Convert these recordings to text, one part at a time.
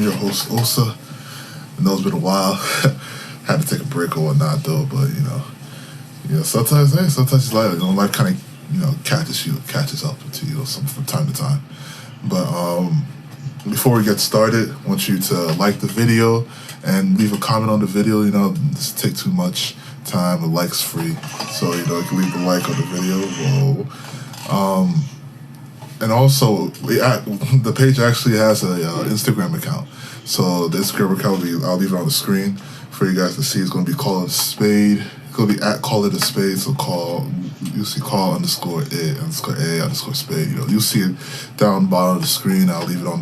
your host, Osa. I know it's been a while. Had to take a break or whatnot, though, but, sometimes it's like, life kind of, catches up to you from time to time. But before we get started, I want you to like the video and leave a comment on the video. This take too much time. The like's free, so you can leave the like on the video. Whoa. And also, the page actually has a Instagram account. So the Instagram account I'll leave it on the screen for you guys to see. It's going to be called Spade. It's going to be at Call It a Spade. So you see call _A_Spade. You'll see it down bottom of the screen. I'll leave it on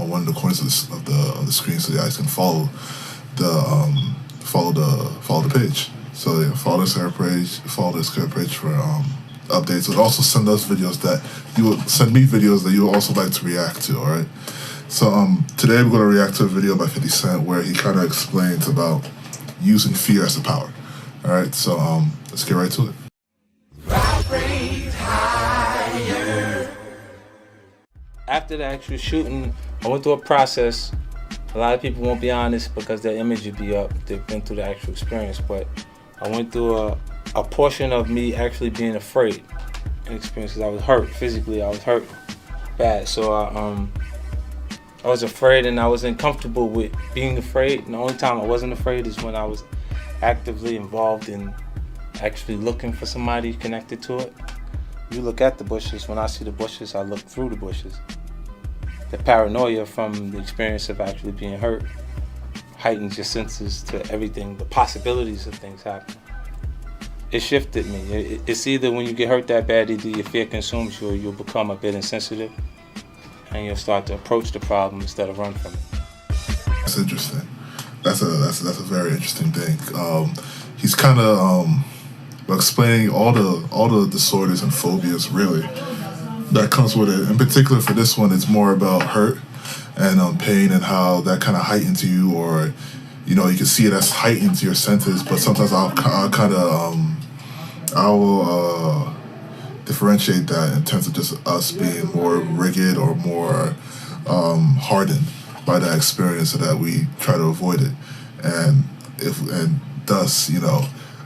one of the corners of the screen so you guys can follow the page. So yeah, follow the Instagram page for updates. But also send us videos send me videos that you would also like to react to. All right. So today we're going to react to a video by 50 Cent where he kind of explains about using fear as a power. All right. So let's get right to it. After the actual shooting, I went through a process. A lot of people won't be honest because their image would be up. They've been through the actual experience, but I went through a portion of me actually being afraid and experience because I was hurt physically. I was hurt bad, so I was afraid and I was uncomfortable with being afraid. And the only time I wasn't afraid is when I was actively involved in actually looking for somebody connected to it. You look at the bushes. When I see the bushes, I look through the bushes. The paranoia from the experience of actually being hurt heightens your senses to everything, the possibilities of things happening. It shifted me. It's either when you get hurt that bad, either your fear consumes you or you'll become a bit insensitive and you'll start to approach the problem instead of run from it. That's interesting. That's a very interesting thing. He's kind of explaining all the disorders and phobias really that comes with it. In particular for this one, it's more about hurt and pain and how that kind of heightens you, or you can see it as heightens your senses. But sometimes I will differentiate that in terms of just us being more rigid or more hardened by that experience, so that we try to avoid it, and thus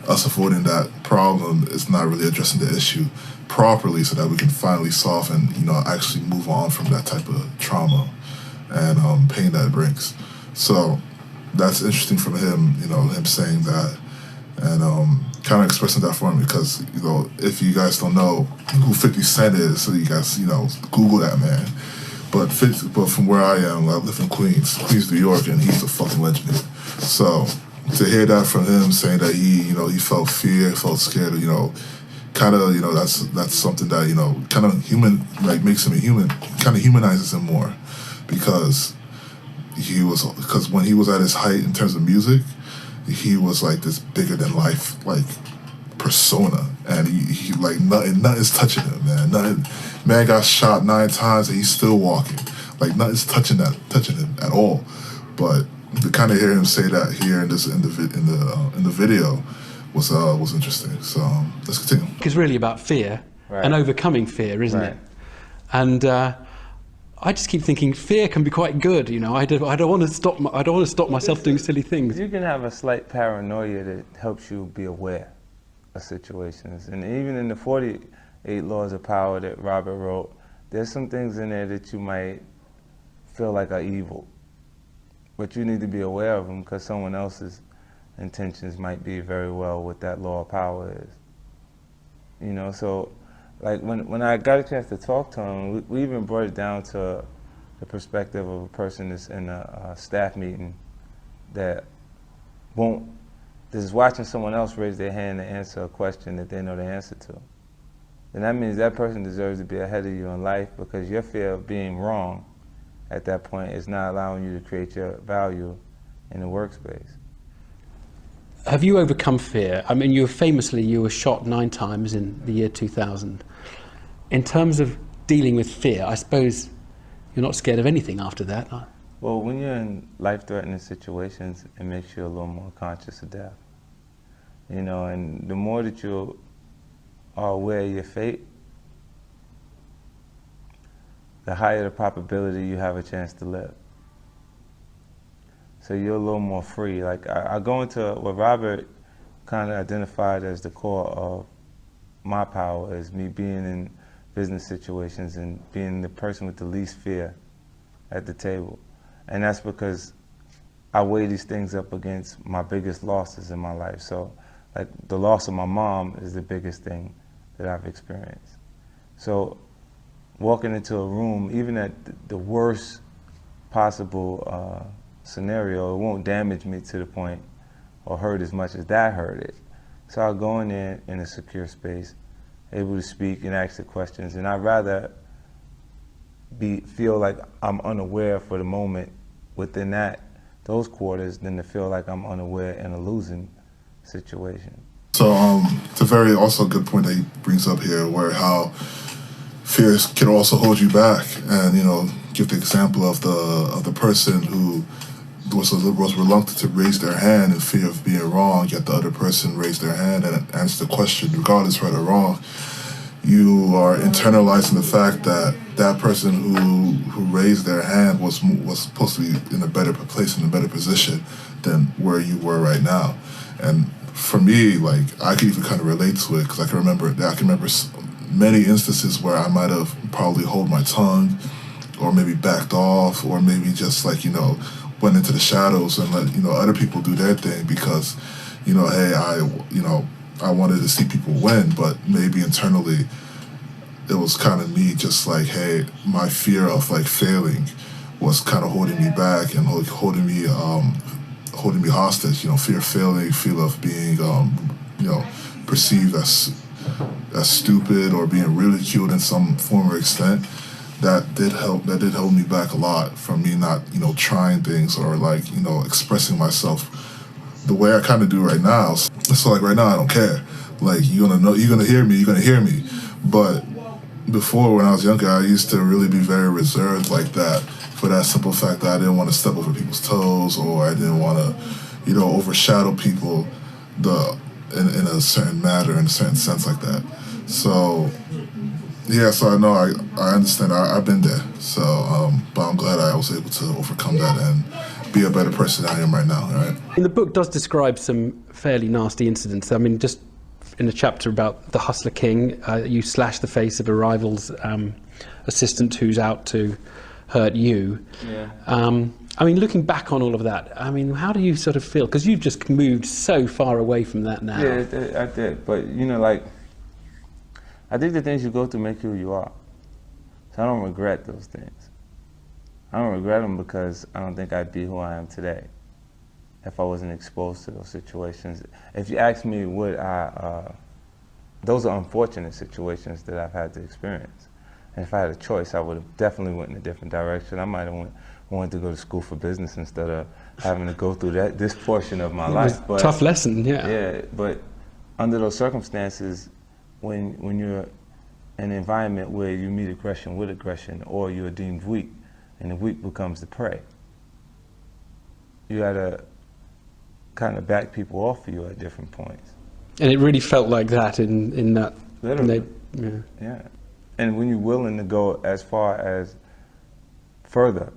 us avoiding that problem is not really addressing the issue properly, so that we can finally solve and actually move on from that type of trauma and pain that it brings. So that's interesting from him, him saying that and kind of expressing that for me, because if you guys don't know who 50 Cent is, so you guys Google that man. But from where I am, I live in Queens, New York, and he's a fucking legend here. So to hear that from him, saying that he felt fear, felt scared, that's something that kind of human, like makes him a human, kind of humanizes him more, because when he was at his height in terms of music, he was like this bigger than life like persona, and he like nothing's touching him, man. Man got shot 9 times and he's still walking. Like nothing's touching him at all. But to kind of hear him say that here in the video was interesting. So let's continue. It's really about fear, right, and overcoming fear, isn't it? And I just keep thinking fear can be quite good. I don't want to stop myself doing silly things. You can have a slight paranoia that helps you be aware of situations, and even in the 48 Laws of Power that Robert wrote, there's some things in there that you might feel like are evil, but you need to be aware of them because someone else's intentions might be very well what that law of power is. So like when I got a chance to talk to him, we even brought it down to the perspective of a person that's in a staff meeting that is watching someone else raise their hand to answer a question that they know the answer to. Then that means that person deserves to be ahead of you in life, because your fear of being wrong at that point is not allowing you to create your value in the workspace. Have you overcome fear? I mean, you were shot 9 times in the year 2000. In terms of dealing with fear, I suppose you're not scared of anything after that. Well, when you're in life-threatening situations, it makes you a little more conscious of death. And the more that you are aware of your fate, the higher the probability you have a chance to live. So you're a little more free. Like I go into what Robert kind of identified as the core of my power is me being in business situations and being the person with the least fear at the table. And that's because I weigh these things up against my biggest losses in my life. So like the loss of my mom is the biggest thing that I've experienced. So walking into a room, even at the worst possible scenario, it won't damage me to the point or hurt as much as that hurt it. So I'll go in there in a secure space, able to speak and ask the questions, and I'd rather feel like I'm unaware for the moment within those quarters than to feel like I'm unaware in a losing situation. So it's a very also good point that he brings up here, where how fears can also hold you back, and give the example of the person who was reluctant to raise their hand in fear of being wrong, yet the other person raised their hand and answered the question, regardless right or wrong. You are internalizing the fact that that person who raised their hand was supposed to be in a better place, in a better position than where you were right now. And for me, like, I can even kind of relate to it, because I can remember many instances where I might have probably hold my tongue, or maybe backed off, or maybe just went into the shadows and let other people do their thing because hey, I wanted to see people win, but maybe internally it was kind of me just like, hey, my fear of failing was kind of holding me back and holding me hostage. Fear of failing, fear of being perceived as stupid or being ridiculed in some form or extent. That did hold me back a lot from me not trying things or expressing myself the way I kind of do right now. So like right now I don't care. Like you're gonna hear me. But before, when I was younger, I used to really be very reserved like that, for that simple fact that I didn't want to step over people's toes, or I didn't want to overshadow people in a certain manner, in a certain sense like that. So yeah, so I know I understand. I've been there. So, but I'm glad I was able to overcome that and be a better person than I am right now. Right. And the book does describe some fairly nasty incidents. I mean, just in a chapter about the Hustler King, you slash the face of a rival's assistant who's out to hurt you. Yeah. I mean, looking back on all of that, I mean, how do you sort of feel? Because you've just moved so far away from that now. Yeah, I did. But I think the things you go through make you who you are. So I don't regret those things. I don't regret them because I don't think I'd be who I am today if I wasn't exposed to those situations. If you ask me, those are unfortunate situations that I've had to experience. And if I had a choice, I would have definitely went in a different direction. I might have wanted to go to school for business instead of having to go through this portion of my life. But tough lesson, yeah. Yeah, but under those circumstances, when you're in an environment where you meet aggression with aggression, or you're deemed weak, and the weak becomes the prey, you gotta kind of back people off of you at different points. And it really felt like that in that. Literally. Yeah. And when you're willing to go as far as further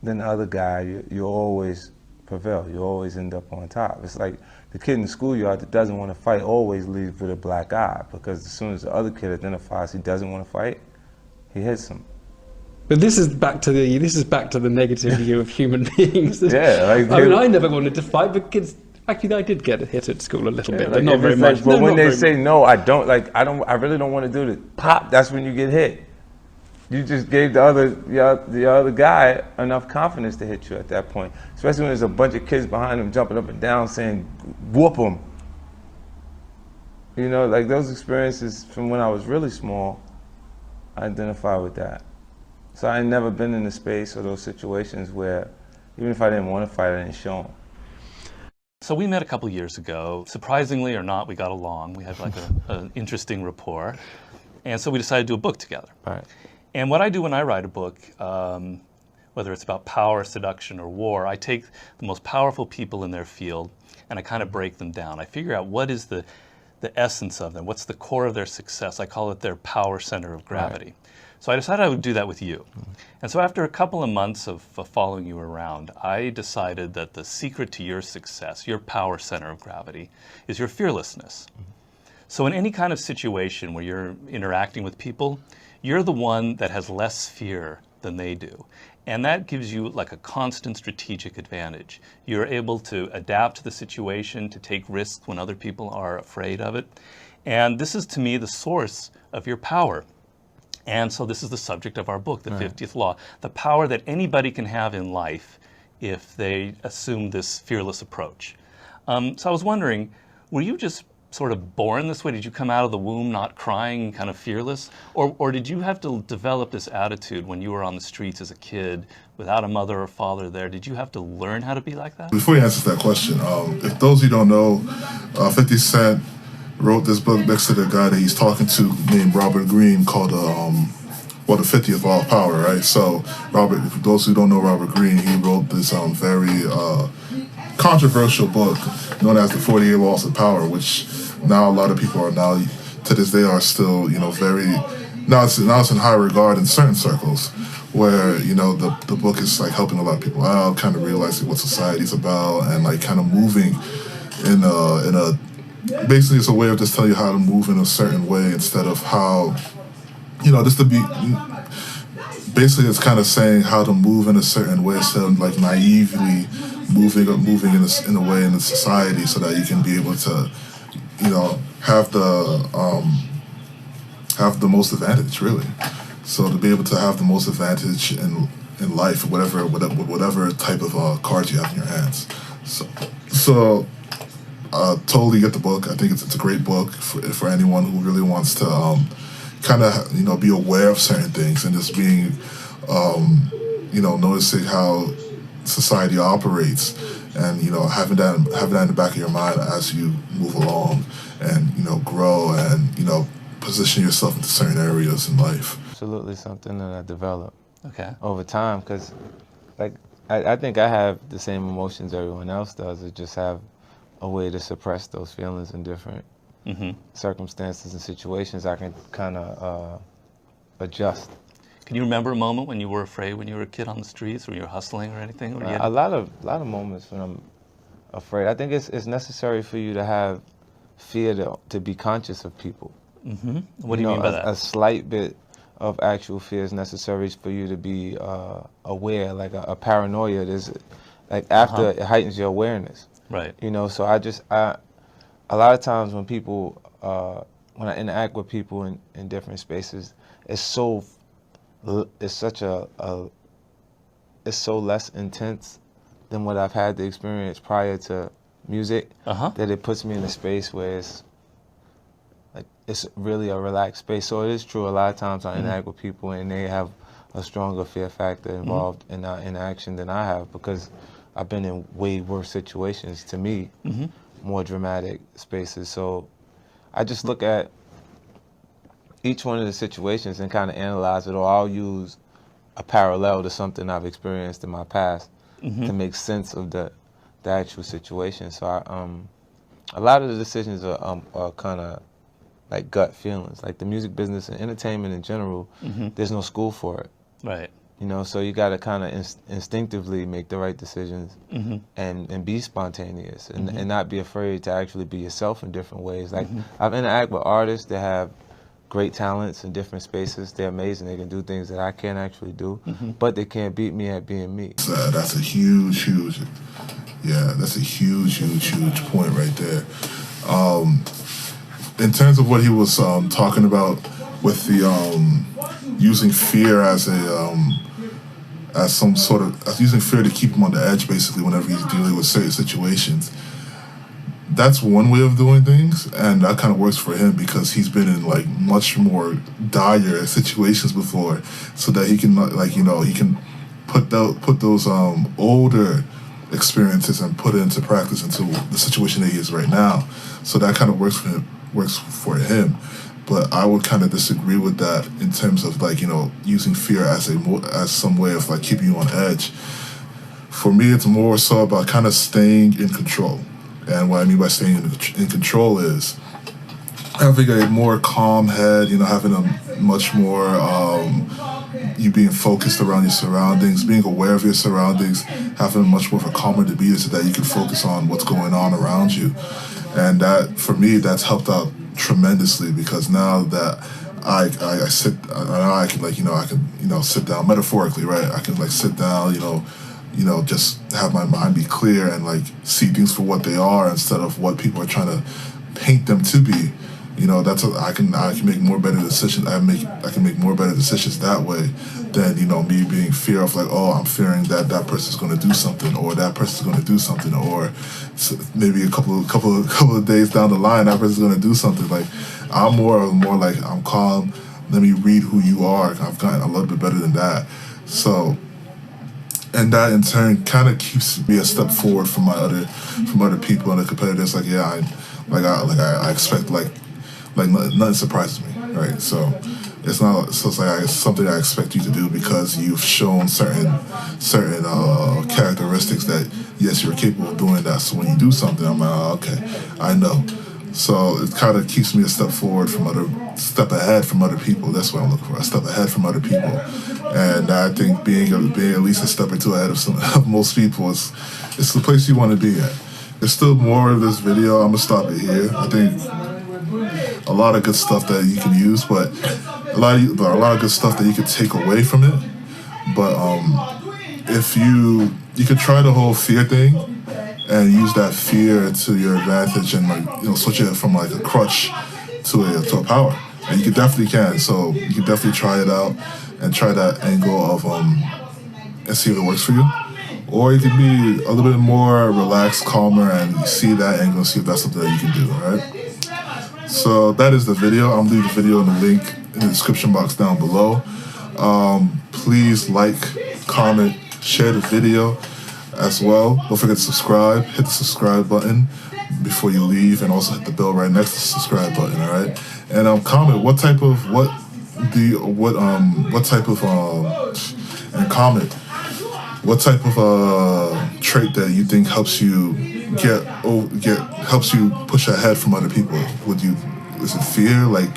than the other guy, you always prevail. You always end up on top. It's like the kid in the schoolyard that doesn't want to fight always leaves with a black eye, because as soon as the other kid identifies he doesn't want to fight, he hits him. But this is back to the negative view of human beings. Yeah, I mean, I never wanted to fight, but kids. Actually, I did get hit at school a little bit, but not very much. But when they say no, I really don't want to do it. Pop, that's when you get hit. You just gave the other guy enough confidence to hit you at that point. Especially when there's a bunch of kids behind him jumping up and down saying, "Whoop him." Like those experiences from when I was really small, I identify with that. So I ain't never been in a space or those situations where, even if I didn't want to fight, I didn't show them. So we met a couple years ago. Surprisingly or not, we got along. We had like an interesting rapport. And so we decided to do a book together. Right. And what I do when I write a book, whether it's about power, seduction, or war, I take the most powerful people in their field and I kind of break them down. I figure out what is the essence of them, what's the core of their success. I call it their power center of gravity. Right. So I decided I would do that with you. And so after a couple of months of following you around, I decided that the secret to your success, your power center of gravity, is your fearlessness. So in any kind of situation where you're interacting with people, you're the one that has less fear than they do. And that gives you like a constant strategic advantage. You're able to adapt to the situation, to take risks when other people are afraid of it. And this is, to me, the source of your power. And so this is the subject of our book, The 50th Law, the power that anybody can have in life if they assume this fearless approach. So I was wondering, were you just sort of born this way? Did you come out of the womb not crying, kind of fearless? Or did you have to develop this attitude when you were on the streets as a kid without a mother or father there? Did you have to learn how to be like that? Before you answer that question, if those of you don't know, 50 Cent wrote this book next to the guy that he's talking to named Robert Greene called the 50th Law of Power, right? So Robert, for those who don't know Robert Greene, he wrote this very controversial book known as the 48 Laws of Power, which now a lot of people are now, to this day, are still, very, now it's in high regard in certain circles, where, the book is like helping a lot of people out, kind of realizing what society's about, and like kind of moving in a basically it's a way of just telling you how to move in a certain way instead of how, just to be, basically it's kind of saying how to move in a certain way instead of like naively moving in a way in the society so that you can be able to, have the most advantage, really. So to be able to have the most advantage in life, whatever type of cards you have in your hands. So totally get the book. I think it's a great book for anyone who really wants to kind of be aware of certain things and just being noticing how society operates, and having that in the back of your mind as you move along and grow and position yourself into certain areas in life. Absolutely something that I developed over time, because I think I have the same emotions everyone else does. I just have a way to suppress those feelings in different circumstances and situations. I can kind of adjust. Can you remember a moment when you were afraid when you were a kid on the streets, or you were hustling or anything? Or A lot of moments when I'm afraid. I think it's necessary for you to have fear to be conscious of people. What do you mean by that? A slight bit of actual fear is necessary for you to be aware, like a paranoia. There's like after it heightens your awareness. Right. So I a lot of times when people when I interact with people in different spaces, it's so less intense than what I've had the experience prior to music, that it puts me in a space where it's really a relaxed space. So it is true, a lot of times I interact with people and they have a stronger fear factor involved in our interaction than I have, because I've been in way worse situations, to me, more dramatic spaces. So I just look at each one of the situations and kind of analyze it, or I'll use a parallel to something I've experienced in my past to make sense of the actual situation. So a lot of the decisions are kind of like gut feelings. Like the music business and entertainment in general, there's no school for it. Right. So you got to kind of instinctively make the right decisions and be spontaneous and not be afraid to actually be yourself in different ways. Like I've interacted with artists that have great talents in different spaces. They're amazing. They can do things that I can't actually do, but they can't beat me at being me. That's a huge point right there. In terms of what he was talking about with the using fear as using fear to keep him on the edge, basically, whenever he's dealing with certain situations. That's one way of doing things, and that kind of works for him because he's been in like much more dire situations before, so that he can he can put those older experiences and put it into practice into the situation that he is right now. So that kind of works for him. But I would kind of disagree with that in terms of using fear as some way of keeping you on edge. For me, it's more so about kind of staying in control. And what I mean by staying in control is having a more calm head, you know, having a much more, you being focused around your surroundings, being aware of your surroundings, having much more of a calmer demeanor so that you can focus on what's going on around you. And that, for me, that's helped out tremendously, because now that I sit, I can, like, you know, I can, you know, sit down metaphorically, right? I can, like, sit down, you know, just have my mind be clear and, like, see things for what they are instead of what people are trying to paint them to be. You know, I can make more better decisions. I can make more better decisions that way than, you know, me being fear of, like, oh, I'm fearing that person's going to do something, or that person's going to do something, or maybe a couple of days down the line that person's going to do something. Like, I'm more like, I'm calm. Let me read who you are. I've gotten a little bit better than that. So, and that in turn kind of keeps me a step forward from other people and the competitors. Like, yeah, I expect, like nothing surprises me, right? So it's not, so it's like, it's something I expect you to do because you've shown certain characteristics that, yes, you're capable of doing that. So when you do something, I'm like, oh, okay, I know. So it kind of keeps me a step ahead from other people. That's what I'm looking for, a step ahead from other people. And I think being at least a step or two ahead of most people is the place you want to be at. There's still more of this video. I'm gonna stop it here. I think a lot of good stuff that you can use, but a lot of good stuff that you could take away from it. But if you could try the whole fear thing and use that fear to your advantage, and, like, you know, switch it from, like, a crutch to a power. And you definitely can. So you can definitely try it out and try that angle of and see if it works for you. Or you can be a little bit more relaxed, calmer, and see that angle and see if that's something that you can do, all right? So that is the video. I'm leaving the video in the link in the description box down below. Please like, comment, share the video as well. Don't forget to subscribe. Hit the subscribe button before you leave, and also hit the bell right next to the subscribe button, all right? And comment and comment what type of trait that you think helps you helps you push ahead from other people. Is it fear, like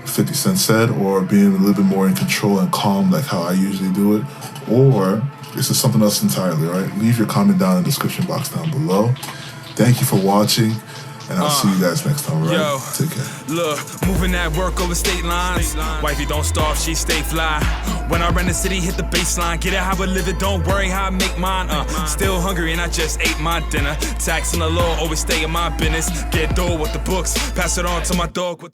50 Cent said, or being a little bit more in control and calm, like how I usually do it? Or is it something else entirely, right? Leave your comment down in the description box down below. Thank you for watching, and I'll see you guys next time, right? Yo, take care. Look, moving that work over state lines. Wifey don't starve, she stay fly. When I run the city, hit the baseline. Get it how I live it, don't worry how I make mine. Still hungry and I just ate my dinner. Tax and the law, always stay in my business. Get dough with the books, pass it on to my dog with